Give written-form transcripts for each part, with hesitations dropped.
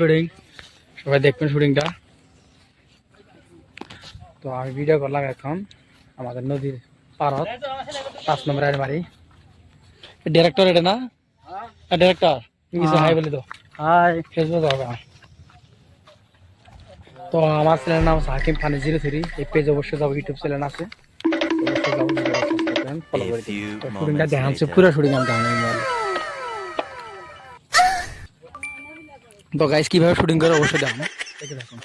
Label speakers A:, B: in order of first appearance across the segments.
A: Shooting, সবাই দেখবেন শুটিংটা। তো আমি ভিডিও করলাম এখন আমাদের নদীর পাড়ত 5 নম্বরের বাড়ি। ডিরেক্টর এটা না? ডিরেক্টর কিছু হাই বলি তো হাই ফেসবুক হবে। তো আমার চ্যানেলের নাম হাকিম ফানি 03, এই পেজ অবশ্যই যাবো, ইউটিউব চ্যানেল আছে অবশ্যই যাবো, ফলো করে দিন। তো শুটিংটা দেখাচ্ছি, পুরো শুটিং আমি দেখানো। তো গাইস কিভাবে শুটিং করে অবশ্যই দেখানো, দেখে দেখুন।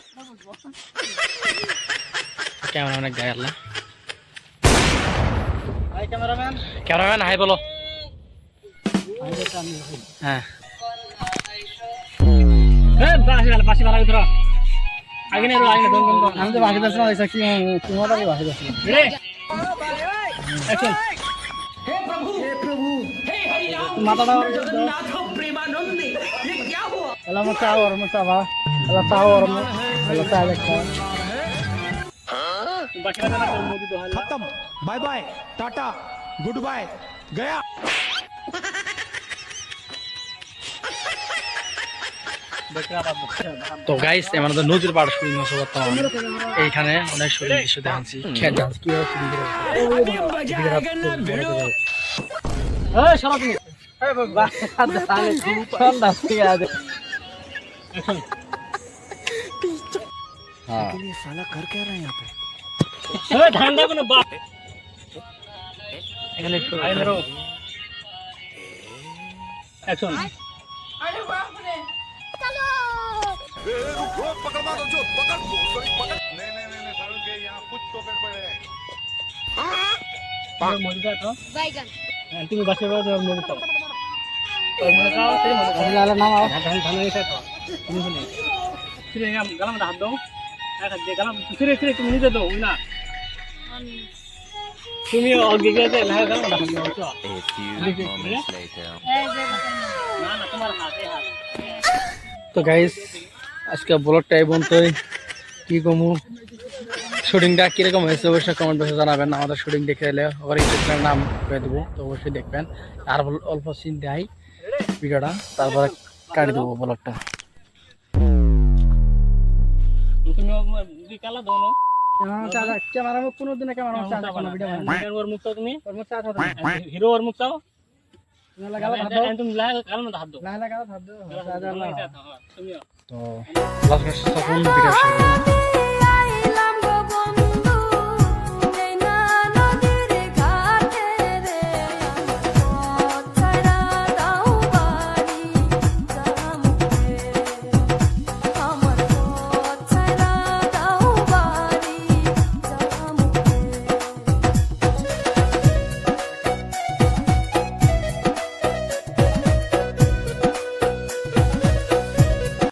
A: ক্যামেরাম্যান এক গায়ে আল্লাহ, হাই ক্যামেরাম্যান, ক্যামেরাম্যান হাই বলো। হ্যাঁ বাসি ভালো ধরো আগে নেই আগে আমি তো বাকি যাচ্ছি না, কি তোমার আগে বাকি যাচ্ছি রে। অ্যাকশন। হে প্রভু হে হরি রাম মাতাটা জগন্নাথ প্রেমানন্দে ये क्या हुआ अल्लाह मचा और मचा बा अल्लाह चाहो और अल्लाह चाहे देखा बाकी ना मोदी दोहा खत्म bye bye tata goodbye गया। তো গাইস আমাদের নদীর পাড় শুটিং হচ্ছে বর্তমানে, এইখানে অনেক শুটিং দৃশ্য দেখাচ্ছি। খেয়াল ডান্স কিভাবে শুটিং করে साला कर क्या रहा है यहाँ पे ठंडा को बात एक्शन। अरे बाप रे चलो वो पकड़ मारो जो पकड़ पकड़ नहीं सारुण के यहाँ कुछ तो कर पड़े हां मौजूदा था बैगन तुम बस में जो मौजूदा और मैंने कहा तेरे मौजूदा लाला नाम आओ धान धान नहीं था तुम सुने फिर हम गला में हाथ दो ऐसा दे गला फिर तुम नहीं दे दो ना তুমি আগে গেছে লাগা গলা में हाथ दो ना ना तुम्हारा हाथ है हाथ। তো গাইস আজকে ব্লগটা এই পর্যন্তই, কি কমু শুটিংটা কিরকম হয়েছে অবশ্যই কমেন্ট বক্সে জানাবেন। আমাদের শুটিং দেখে এলে আবার ইউটিউব চ্যানেল নাম করে দেবো, তো অবশ্যই দেখবেন। আর অল্প সিন দেয় ভিডিওটা, তারপরে কাটি দেবো ব্লগটা। ক্যামেরা কোনো দিনে ক্যামেরা ভিডিও মুখ তুমি হিরো আর মুখ চাও তো